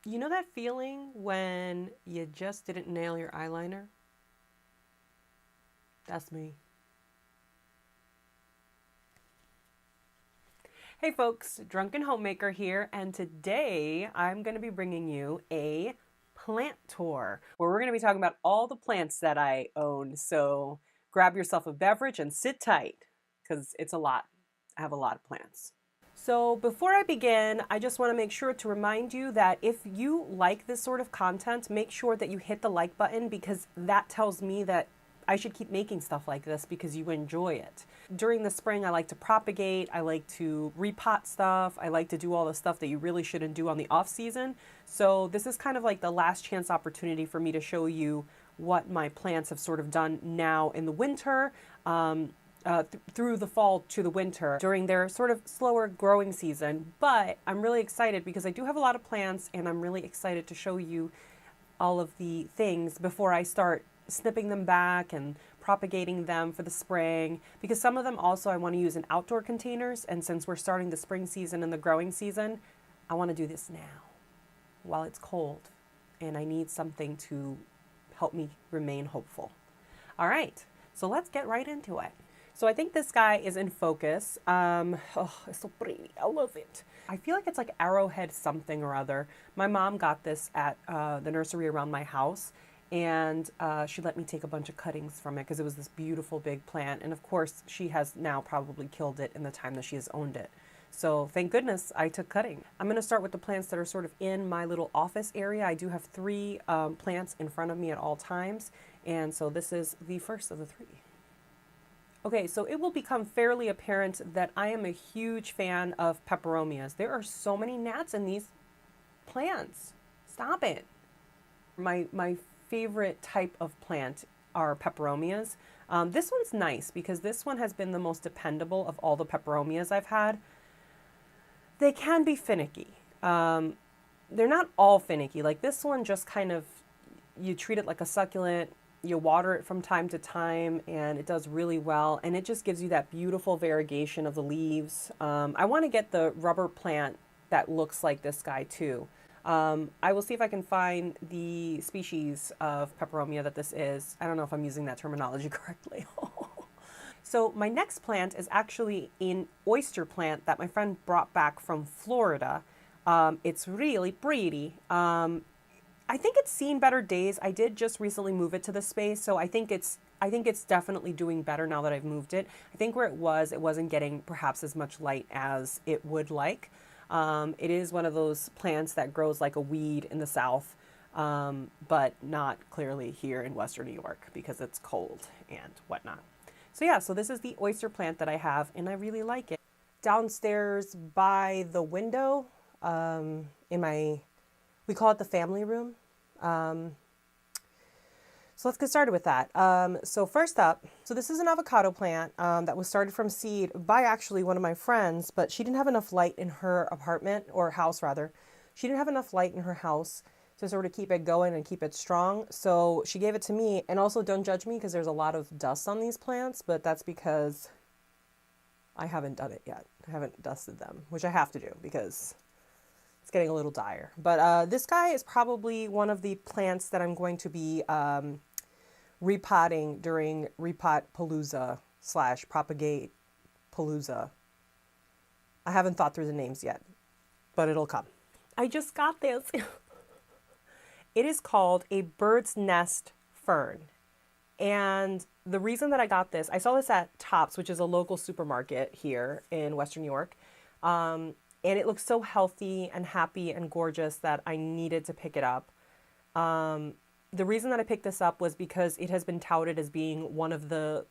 You know that feeling when you just didn't nail your eyeliner? That's me. Hey folks, Drunken Homemaker here, and today I'm going to be bringing you a plant tour where we're going to be talking about all the plants that I own. So grab yourself a beverage and sit tight because it's a lot. I have a lot of plants. So before I begin, I just want to make sure to remind you that if you like this sort of content, make sure that you hit the like button because that tells me that I should keep making stuff like this because you enjoy it. During the spring, I like to propagate, I like to repot stuff, I like to do all the stuff that you really shouldn't do on the off season. So this is kind of like the last chance opportunity for me to show you what my plants have sort of done now in the winter. Through the fall to the winter during their sort of slower growing season. But I'm really excited because I do have a lot of plants and I'm really excited to show you all of the things before I start snipping them back and propagating them for the spring, because some of them also I want to use in outdoor containers, and since we're starting the spring season and the growing season, I want to do this now while it's cold and I need something to help me remain hopeful. All right, so let's get right into it. So I think this guy is in focus. Oh, it's so pretty. I love it. I feel like it's like Arrowhead something or other. My mom got this at the nursery around my house, and she let me take a bunch of cuttings from it because it was this beautiful big plant. And of course, she has now probably killed it in the time that she has owned it. So thank goodness I took cutting. I'm going to start with the plants that are sort of in my little office area. I do have three plants in front of me at all times. And so this is the first of the three. Okay, so it will become fairly apparent that I am a huge fan of peperomias. There are so many gnats in these plants. Stop it. My favorite type of plant are peperomias. This one's nice because this one has been the most dependable of all the peperomias I've had. They can be finicky. They're not all finicky. Like this one just kind of, you treat it like a succulent. You water it from time to time and it does really well, and it just gives you that beautiful variegation of the leaves. I want to get the rubber plant that looks like this guy too. I will see if I can find the species of peperomia that this is. I don't know if I'm using that terminology correctly. So my next plant is actually an oyster plant that my friend brought back from Florida. It's really pretty. I think it's seen better days. I did just recently move it to the space, so I think it's definitely doing better now that I've moved it. I think where it wasn't getting perhaps as much light as it would like. It is one of those plants that grows like a weed in the south, but not clearly here in Western New York because it's cold and whatnot. So yeah, so this is the oyster plant that I have, and I really like it. Downstairs by the window, in my, we call it the family room. So let's get started with that. So first up, so this is an avocado plant that was started from seed by actually one of my friends, but she didn't have enough light in her apartment, or house rather. She didn't have enough light in her house to sort of keep it going and keep it strong. So she gave it to me, and also don't judge me because there's a lot of dust on these plants, but that's because I haven't done it yet. I haven't dusted them, which I have to do because it's getting a little dire. But this guy is probably one of the plants that I'm going to be repotting during repot palooza / propagate palooza. I haven't thought through the names yet, but it'll come. I just got this. It is called a bird's nest fern. And the reason that I got this, I saw this at Tops, which is a local supermarket here in Western New York. And it looks so healthy and happy and gorgeous that I needed to pick it up. The reason that I picked this up was because it has been touted as being one of the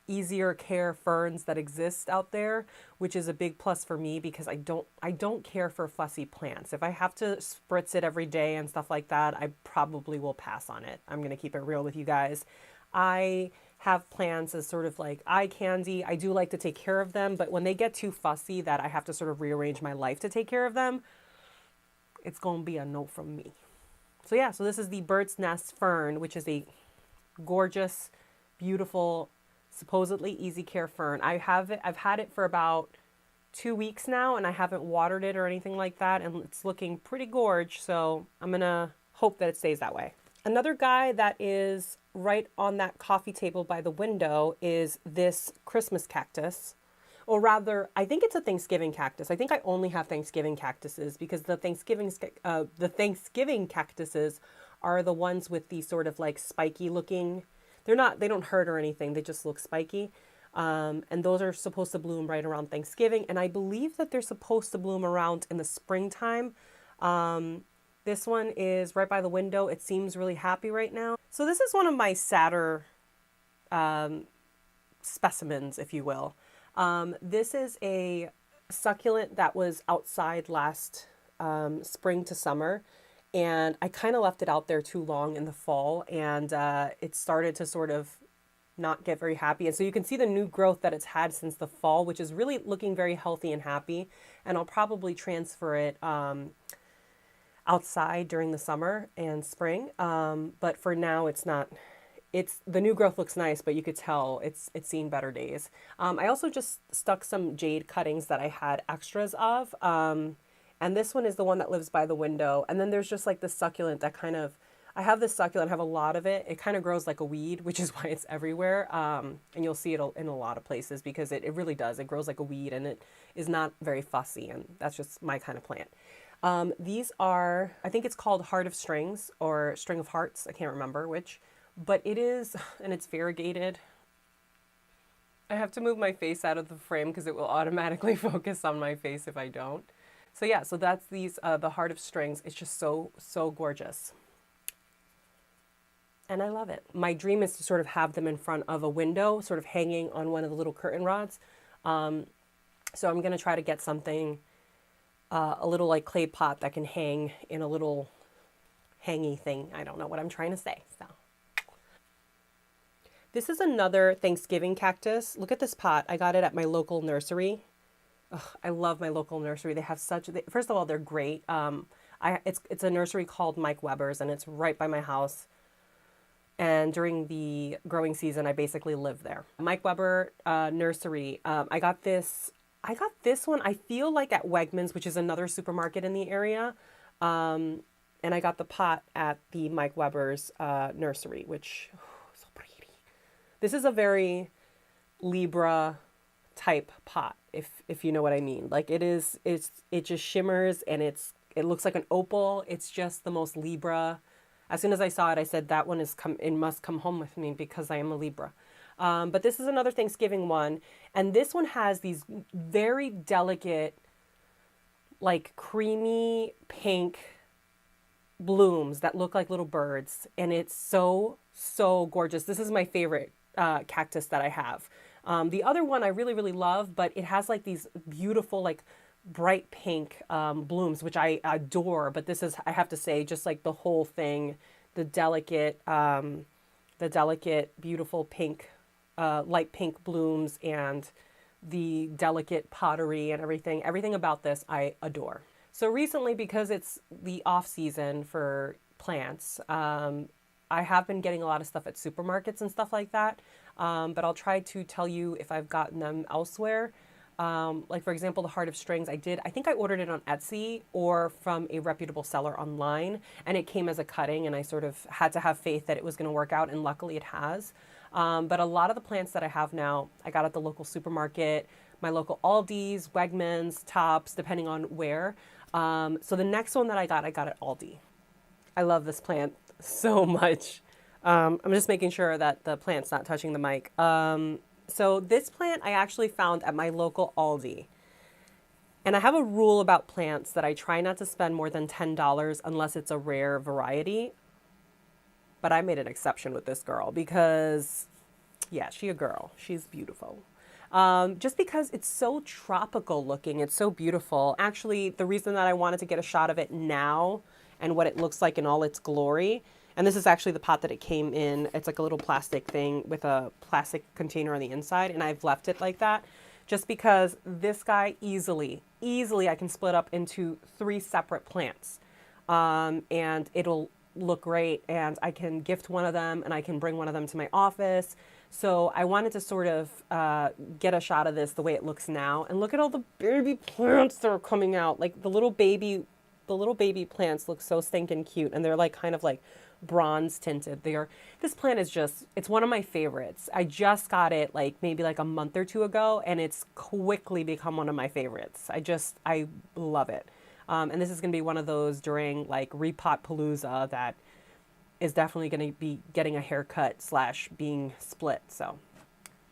easier care ferns that exist out there, which is a big plus for me because I don't care for fussy plants. If I have to spritz it every day and stuff like that, I probably will pass on it. I'm going to keep it real with you guys. I have plants as sort of like eye candy. I do like to take care of them, but when they get too fussy that I have to sort of rearrange my life to take care of them, it's going to be a no from me. So yeah, so this is the bird's nest fern, which is a gorgeous, beautiful, supposedly easy care fern. I've had it for about 2 weeks now, and I haven't watered it or anything like that, and it's looking pretty gorge, so I'm gonna hope that it stays that way. Another guy that is right on that coffee table by the window is this Christmas cactus. Or rather, I think it's a Thanksgiving cactus. I think I only have Thanksgiving cactuses because the Thanksgiving cactuses are the ones with the sort of like spiky looking. They don't hurt or anything. They just look spiky. And those are supposed to bloom right around Thanksgiving. And I believe that they're supposed to bloom around in the springtime. This one is right by the window. It seems really happy right now. So this is one of my sadder specimens, if you will. This is a succulent that was outside last spring to summer. And I kind of left it out there too long in the fall, and it started to sort of not get very happy. And so you can see the new growth that it's had since the fall, which is really looking very healthy and happy. And I'll probably transfer it outside during the summer and spring. But for now, the new growth looks nice, but you could tell it's seen better days. I also just stuck some jade cuttings that I had extras of. And this one is the one that lives by the window. And then there's just like the succulent that I have this succulent, I have a lot of it. It kind of grows like a weed, which is why it's everywhere. And you'll see it in a lot of places because it really does. It grows like a weed and it is not very fussy. And that's just my kind of plant. These are, I think it's called Heart of Strings or String of Hearts. I can't remember which, but it is, and it's variegated. I have to move my face out of the frame because it will automatically focus on my face if I don't. So yeah, so that's the Heart of Strings. It's just so, so gorgeous. And I love it. My dream is to sort of have them in front of a window, sort of hanging on one of the little curtain rods. So I'm going to try to get something, a little like clay pot that can hang in a little hangy thing. I don't know what I'm trying to say. So this is another Thanksgiving cactus. Look at this pot. I got it at my local nursery. Ugh, I love my local nursery. They have first of all, they're great. It's a nursery called Mike Weber's, and it's right by my house. And during the growing season, I basically live there. Mike Weber nursery. I got this one, I feel like at Wegmans, which is another supermarket in the area. And I got the pot at the Mike Weber's nursery, which so pretty. This is a very Libra type pot, if you know what I mean. Like it just shimmers and it looks like an opal. It's just the most Libra. As soon as I saw it, I said that one it must come home with me because I am a Libra. But this is another Thanksgiving one, and this one has these very delicate, like creamy pink blooms that look like little birds, and it's so, so gorgeous. This is my favorite cactus that I have. The other one I really, really love, but it has like these beautiful, like bright pink blooms, which I adore. But this is, I have to say, just like the whole thing, the delicate, beautiful pink, light pink blooms and the delicate pottery and everything about this I adore. So recently, because it's the off season for plants, I have been getting a lot of stuff at supermarkets and stuff like that. But I'll try to tell you if I've gotten them elsewhere. Like for example, the Heart of Strings, I think I ordered it on Etsy or from a reputable seller online, and it came as a cutting, and I sort of had to have faith that it was going to work out, and luckily it has. But a lot of the plants that I have now, I got at the local supermarket, my local Aldi's, Wegmans, Tops, depending on where. So the next one that I got at Aldi. I love this plant so much. I'm just making sure that the plant's not touching the mic. So this plant I actually found at my local Aldi. And I have a rule about plants that I try not to spend more than $10 unless it's a rare variety. But I made an exception with this girl because, yeah, she a girl. She's beautiful. Just because it's so tropical looking. It's so beautiful. Actually, the reason that I wanted to get a shot of it now and what it looks like in all its glory. And this is actually the pot that it came in. It's like a little plastic thing with a plastic container on the inside. And I've left it like that just because this guy easily I can split up into 3 separate plants. And it'll look great. And I can gift one of them and I can bring one of them to my office. So I wanted to sort of get a shot of this the way it looks now. And look at all the baby plants that are coming out. Like the little baby plants look so stinking cute. And they're like kind of like bronze tinted. This plant is just, it's one of my favorites. I just got it like maybe like a month or two ago, and it's quickly become one of my favorites. I love it. And this is going to be one of those during like Repot Palooza that is definitely going to be getting a haircut / being split. So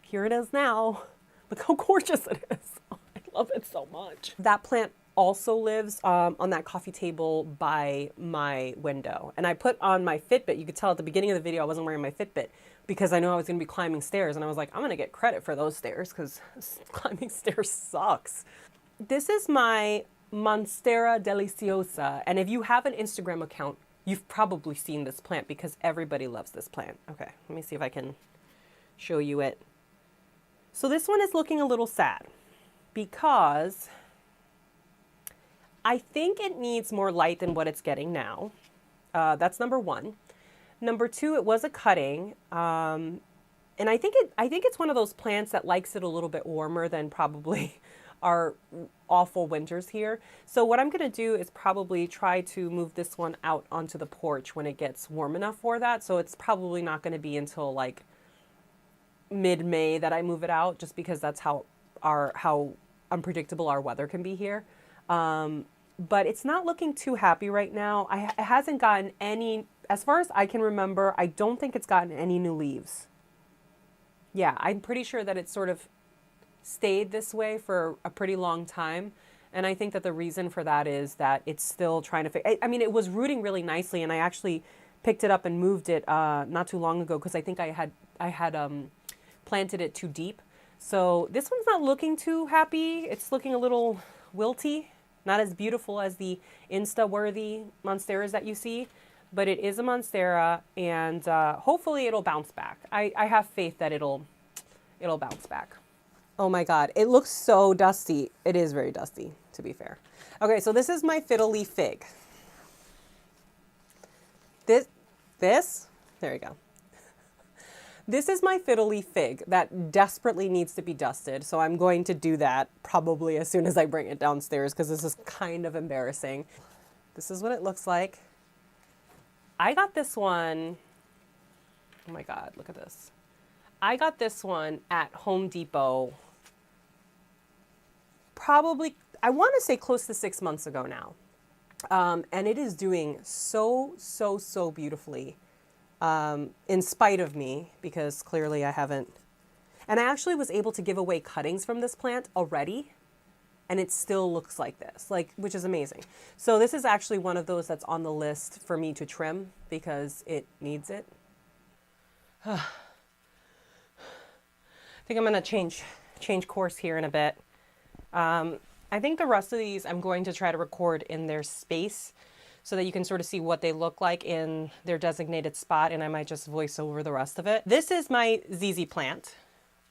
here it is now. Look how gorgeous it is. Oh, I love it so much. That plant also lives on that coffee table by my window. And I put on my Fitbit. You could tell at the beginning of the video I wasn't wearing my Fitbit because I knew I was going to be climbing stairs. And I was like, I'm going to get credit for those stairs because climbing stairs sucks. This is my Monstera Deliciosa. And if you have an Instagram account, you've probably seen this plant because everybody loves this plant. Okay, let me see if I can show you it. So this one is looking a little sad because I think it needs more light than what it's getting now. That's number one. Number two, it was a cutting. And I think it's one of those plants that likes it a little bit warmer than probably our awful winters here. So what I'm going to do is probably try to move this one out onto the porch when it gets warm enough for that. So it's probably not going to be until like mid-May that I move it out, just because that's how unpredictable our weather can be here. But it's not looking too happy right now. It hasn't gotten any, as far as I can remember, I don't think it's gotten any new leaves. Yeah, I'm pretty sure that it's sort of stayed this way for a pretty long time. And I think that the reason for that is that it's still trying to I mean, it was rooting really nicely, and I actually picked it up and moved it not too long ago because I think I had planted it too deep. So this one's not looking too happy. It's looking a little wilty, not as beautiful as the Insta-worthy Monsteras that you see, but it is a Monstera, and hopefully it'll bounce back. I have faith that it'll bounce back. Oh my God, it looks so dusty. It is very dusty, to be fair. Okay, so this is my Fiddle leaf fig. There you go. This is my Fiddle leaf fig that desperately needs to be dusted. So I'm going to do that probably as soon as I bring it downstairs because this is kind of embarrassing. This is what it looks like. I got this one. Oh my God, look at this. I got this one at Home Depot probably, I want to say close to 6 months ago now. And it is doing so beautifully, in spite of me, because clearly I haven't. And I actually was able to give away cuttings from this plant already, and it still looks like this, which is amazing. So this is actually one of those that's on the list for me to trim because it needs it. I think I'm going to change course here in a bit. I think the rest of these I'm going to try to record in their space so that you can sort of see what they look like in their designated spot, and I might just voice over the rest of it. This is my ZZ plant.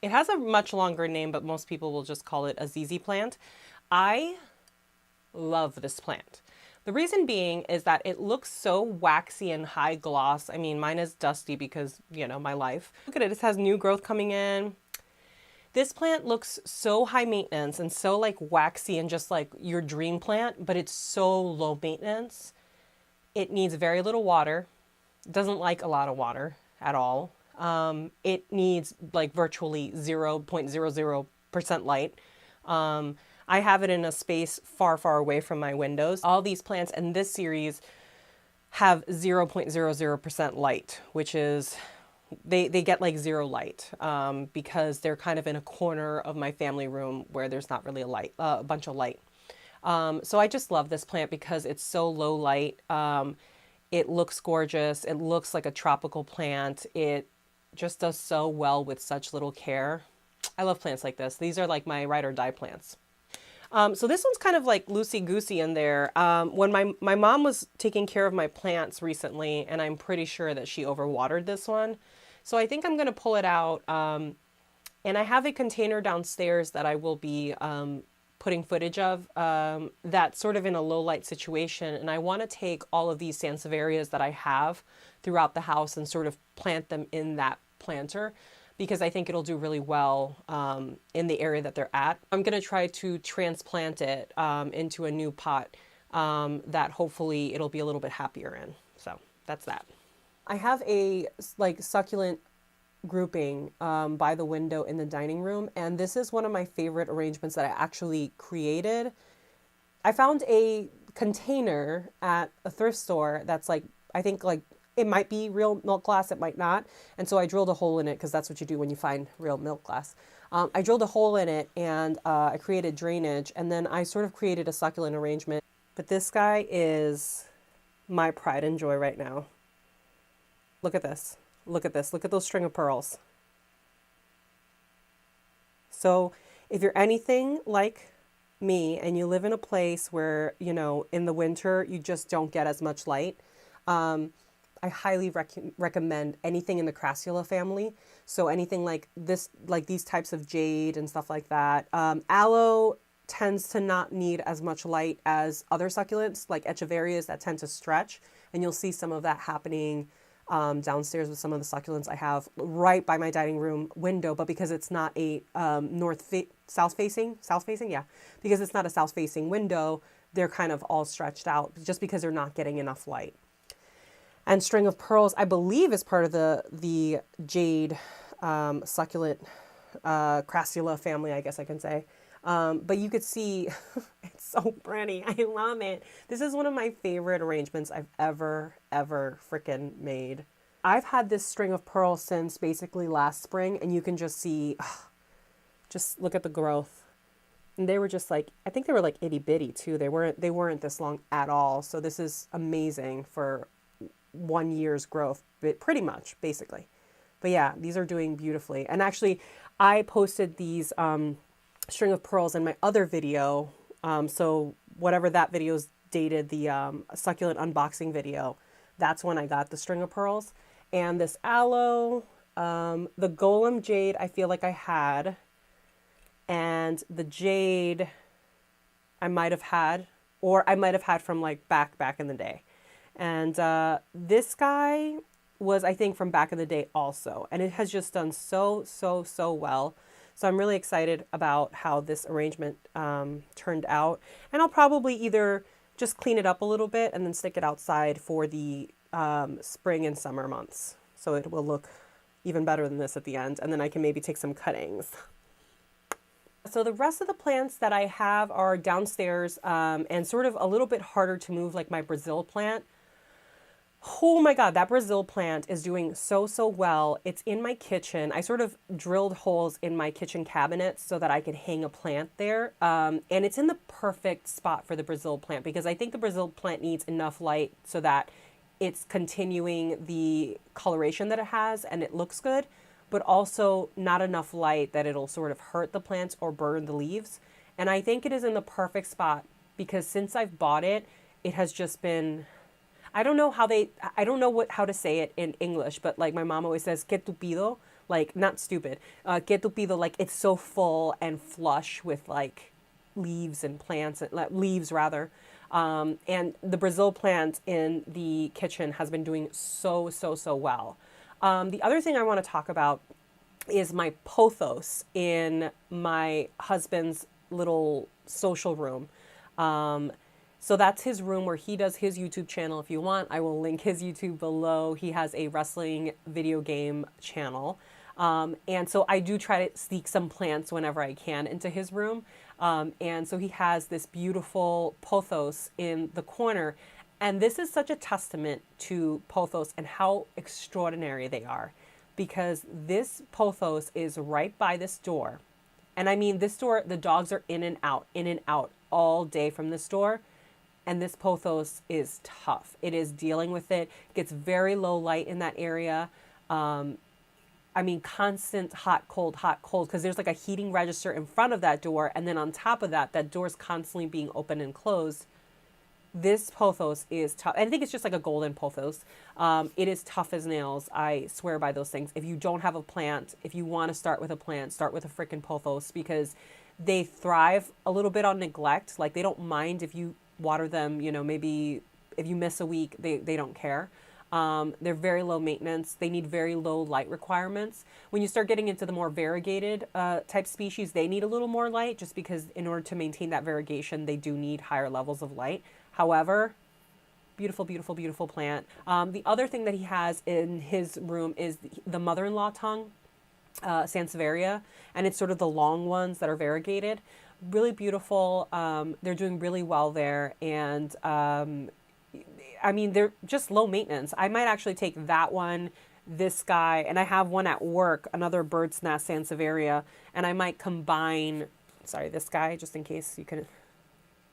It has a much longer name, but most people will just call it a ZZ plant. I love this plant. The reason being is that it looks so waxy and high gloss. I mean, mine is dusty because, you know, my life. Look at it, it has new growth coming in. This plant looks so high maintenance and so like waxy and just like your dream plant, but it's so low maintenance. It needs very little water. It doesn't like a lot of water at all. It needs like virtually 0.00% light. I have it in a space far away from my windows. All these plants in this series have 0.00% light, which is, they get like zero light because they're kind of in a corner of my family room where there's not really a bunch of light. So I just love this plant because it's so low light. It looks gorgeous. It looks like a tropical plant. It just does so well with such little care. I love plants like this. These are like my ride or die plants. So this one's kind of like loosey-goosey in there. When my mom was taking care of my plants recently, and I'm pretty sure that she overwatered this one. So I think I'm going to pull it out. And I have a container downstairs that I will be putting footage of that's sort of in a low light situation. And I want to take all of these Sansevierias that I have throughout the house and sort of plant them in that planter. because I think it'll do really well in the area that they're at. I'm going to try to transplant it into a new pot that hopefully it'll be a little bit happier in. So that's that. I have a like succulent grouping by the window in the dining room, and this is one of my favorite arrangements that I actually created. I found a container at a thrift store that's like, I think like it might be real milk glass, it might not. And so I drilled a hole in it because that's what you do when you find real milk glass. I drilled a hole in it and I created drainage, and then I sort of created a succulent arrangement. But this guy is my pride and joy right now. Look at this. Look at this. Look at those string of pearls. So if you're anything like me and you live in a place where, you know, in the winter you just don't get as much light, I highly recommend anything in the Crassula family. So anything like this, like these types of jade and stuff like that. Aloe tends to not need as much light as other succulents, like echeverias that tend to stretch. And you'll see some of that happening downstairs with some of the succulents I have right by my dining room window. But because it's not a south facing, yeah, because it's not a south facing window, they're kind of all stretched out just because they're not getting enough light. And string of pearls, I believe, is part of the jade succulent Crassula family, I guess I can say. But you could see it's so pretty. I love it. This is one of my favorite arrangements I've ever freaking made. I've had this string of pearls since basically last spring, and you can just see, just look at the growth. And they were just like, I think they were like itty bitty too. They weren't this long at all. So this is amazing for 1 year's growth, but pretty much, basically. But yeah, these are doing beautifully. And actually, I posted these string of pearls in my other video. So whatever that video's dated, the succulent unboxing video, that's when I got the string of pearls. And this aloe, the golem jade, I feel like I had. And the jade I might have had, or I might have had from like back in the day. And this guy was, I think, from back in the day also. And it has just done so well. So I'm really excited about how this arrangement turned out. And I'll probably either just clean it up a little bit and then stick it outside for the spring and summer months. So it will look even better than this at the end. And then I can maybe take some cuttings. So the rest of the plants that I have are downstairs and sort of a little bit harder to move, like my Brazil plant. Oh my God, that Brazil plant is doing so well. It's in my kitchen. I sort of drilled holes in my kitchen cabinets so that I could hang a plant there. And it's in the perfect spot for the Brazil plant because I think the Brazil plant needs enough light so that it's continuing the coloration that it has and it looks good, but also not enough light that it'll sort of hurt the plants or burn the leaves. And I think it is in the perfect spot because since I've bought it, it has just been... I don't know how to say it in English, but like my mom always says, que tupido, like not stupid, que tupido, like it's so full and flush with like leaves and plants, leaves rather. And the Brazil plant in the kitchen has been doing so well. The other thing I want to talk about is my pothos in my husband's little social room. So that's his room where he does his YouTube channel. If you want, I will link his YouTube below. He has a wrestling video game channel. And so I do try to sneak some plants whenever I can into his room. And so he has this beautiful pothos in the corner. And this is such a testament to pothos and how extraordinary they are. Because this pothos is right by this door. And I mean, this door, the dogs are in and out all day from this door. And this pothos is tough. It is dealing with it. It gets very low light in that area. I mean, constant hot, cold, because there's like a heating register in front of that door. And then on top of that, that door is constantly being opened and closed. This pothos is tough. I think it's just like a golden pothos. It is tough as nails. I swear by those things. If you don't have a plant, if you want to start with a plant, start with a freaking pothos because they thrive a little bit on neglect. Like they don't mind if you water them, you know, maybe if you miss a week, they don't care. They're very low maintenance. They need very low light requirements. When you start getting into the more variegated type species, they need a little more light just because in order to maintain that variegation, they do need higher levels of light. However, beautiful, beautiful, beautiful plant. The other thing that he has in his room is the mother-in-law tongue, Sansevieria, and it's sort of the long ones that are variegated. Really beautiful. They're doing really well there, and I mean, they're just low maintenance. I might actually take that one, this guy, and I have one at work, another bird's nest Sansevieria, and I might combine, sorry, this guy, just in case you can,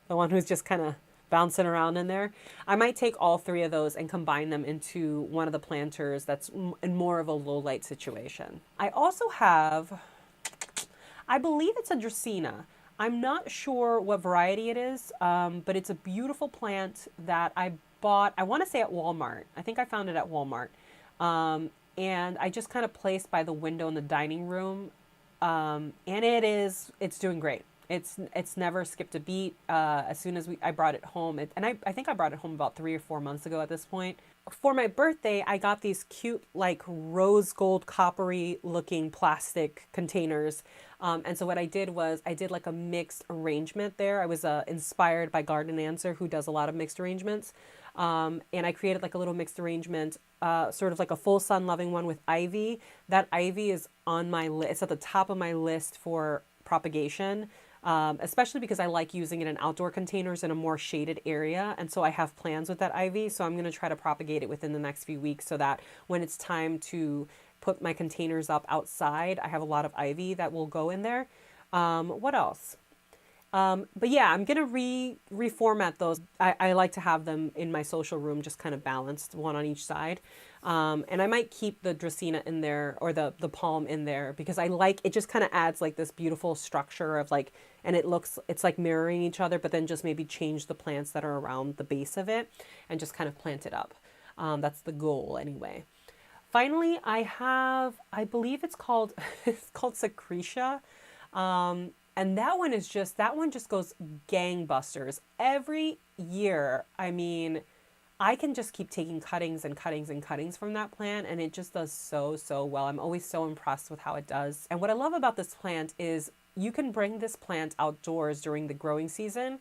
the one who's just kind of bouncing around in there. I might take all three of those and combine them into one of the planters that's in more of a low light situation. I also have, I believe it's a Dracaena. I'm not sure what variety it is, but it's a beautiful plant that I bought, I want to say at Walmart. I think I found it at Walmart. And I just kind of placed by the window in the dining room. And it's doing great. It's never skipped a beat. As soon as I brought it home, and I think I brought it home about 3 or 4 months ago at this point. For my birthday, I got these cute, like rose gold coppery looking plastic containers. And so what I did was I did like a mixed arrangement there. I was inspired by Garden Answer, who does a lot of mixed arrangements. And I created like a little mixed arrangement, sort of like a full sun loving one with ivy. That ivy is on my list. It's at the top of my list for propagation. Especially because I like using it in outdoor containers in a more shaded area. And so I have plans with that ivy. So I'm going to try to propagate it within the next few weeks so that when it's time to put my containers up outside, I have a lot of ivy that will go in there. What else? But yeah, I'm going to reformat those. I like to have them in my social room, just kind of balanced, one on each side. And I might keep the Dracaena in there, or the palm in there, because I like, it just kind of adds like this beautiful structure of like, and it's like mirroring each other, but then just maybe change the plants that are around the base of it and just kind of plant it up. That's the goal anyway. Finally, I believe it's called, it's called Secretia. And that one just goes gangbusters. Every year, I mean, I can just keep taking cuttings and cuttings and cuttings from that plant, and it just does so, so well. I'm always so impressed with how it does. And what I love about this plant is you can bring this plant outdoors during the growing season,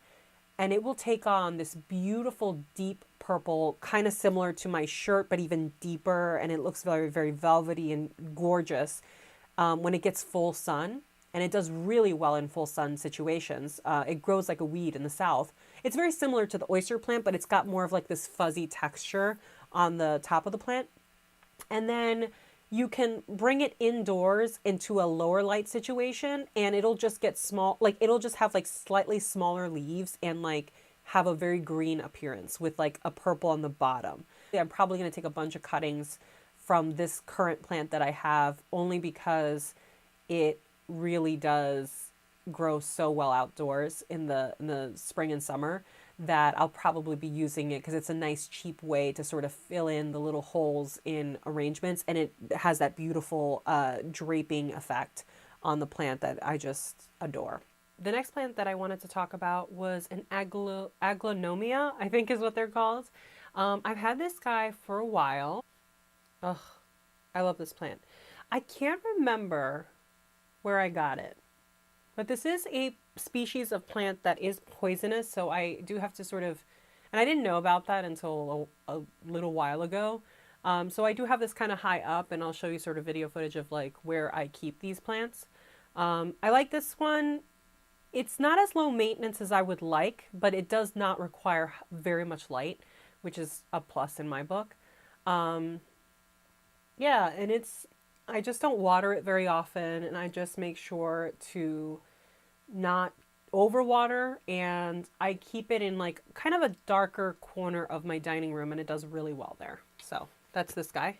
and it will take on this beautiful deep purple, kind of similar to my shirt, but even deeper, and it looks very, very velvety and gorgeous when it gets full sun. And it does really well in full sun situations. It grows like a weed in the south. It's very similar to the oyster plant, but it's got more of like this fuzzy texture on the top of the plant. And then you can bring it indoors into a lower light situation, and it'll just get small, like it'll just have like slightly smaller leaves and like have a very green appearance with like a purple on the bottom. I'm probably going to take a bunch of cuttings from this current plant that I have, only because it really does grow so well outdoors in the spring and summer that I'll probably be using it because it's a nice cheap way to sort of fill in the little holes in arrangements, and it has that beautiful draping effect on the plant that I just adore. The next plant that I wanted to talk about was an Aglaonema, I think is what they're called. I've had this guy for a while. Ugh, I love this plant. I can't remember where I got it, but this is a species of plant that is poisonous, so I do have to sort of, and I didn't know about that until a little while ago. So I do have this kind of high up, and I'll show you sort of video footage of like where I keep these plants. I like this one. It's not as low maintenance as I would like, but it does not require very much light, which is a plus in my book. Yeah, and I just don't water it very often, and I just make sure to not overwater, and I keep it in like kind of a darker corner of my dining room, and it does really well there. So that's this guy.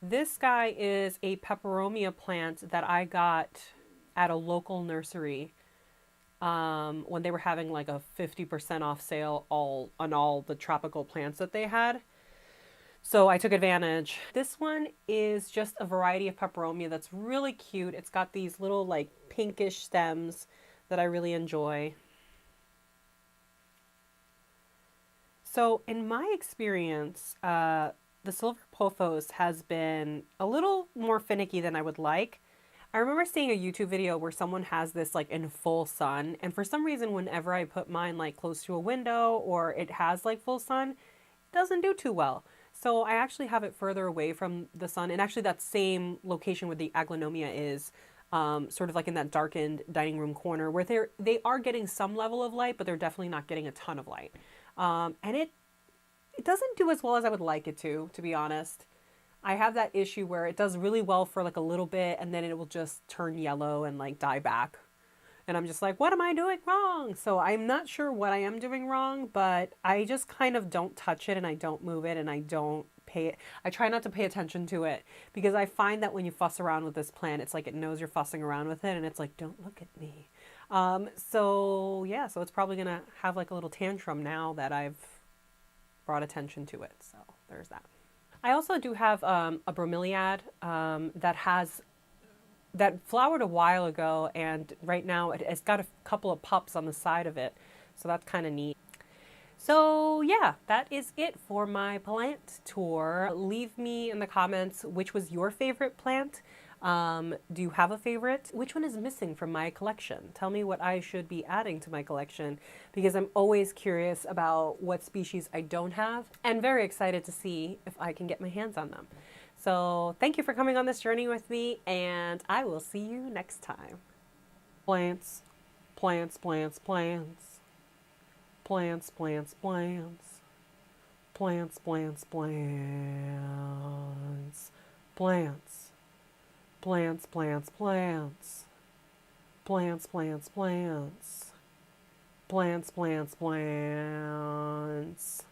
This guy is a Peperomia plant that I got at a local nursery when they were having like a 50% off sale on all the tropical plants that they had. So I took advantage. This one is just a variety of Peperomia that's really cute. It's got these little like pinkish stems that I really enjoy. So in my experience, The silver pothos has been a little more finicky than I would like. I remember seeing a YouTube video where someone has this like in full sun, and for some reason whenever I put mine like close to a window or it has like full sun, it doesn't do too well. So I actually have it further away from the sun, and actually that same location where the Aglaonema is, sort of like in that darkened dining room corner where they are getting some level of light, but they're definitely not getting a ton of light. And it doesn't do as well as I would like it to be honest. I have that issue where it does really well for like a little bit and then it will just turn yellow and like die back. And I'm just like, what am I doing wrong? So I'm not sure what I am doing wrong, but I just kind of don't touch it and I don't move it and I don't pay it. I try not to pay attention to it because I find that when you fuss around with this plant, it's like it knows you're fussing around with it and it's like, don't look at me. So yeah, so it's probably gonna have like a little tantrum now that I've brought attention to it. So there's that. I also do have a bromeliad that flowered a while ago, and right now it's got a couple of pups on the side of it, so that's kind of neat. So yeah, that is it for my plant tour. Leave me in the comments which was your favorite plant. Do you have a favorite? Which one is missing from my collection? Tell me what I should be adding to my collection because I'm always curious about what species I don't have and very excited to see if I can get my hands on them. So thank you for coming on this journey with me, and I will see you next time. Plants, plants, plants, plants. Plants, plants, plants. Plants, plants, plants. Plants. Plants, plants, plants. Plants, plants, plants. Plants, plants, plants.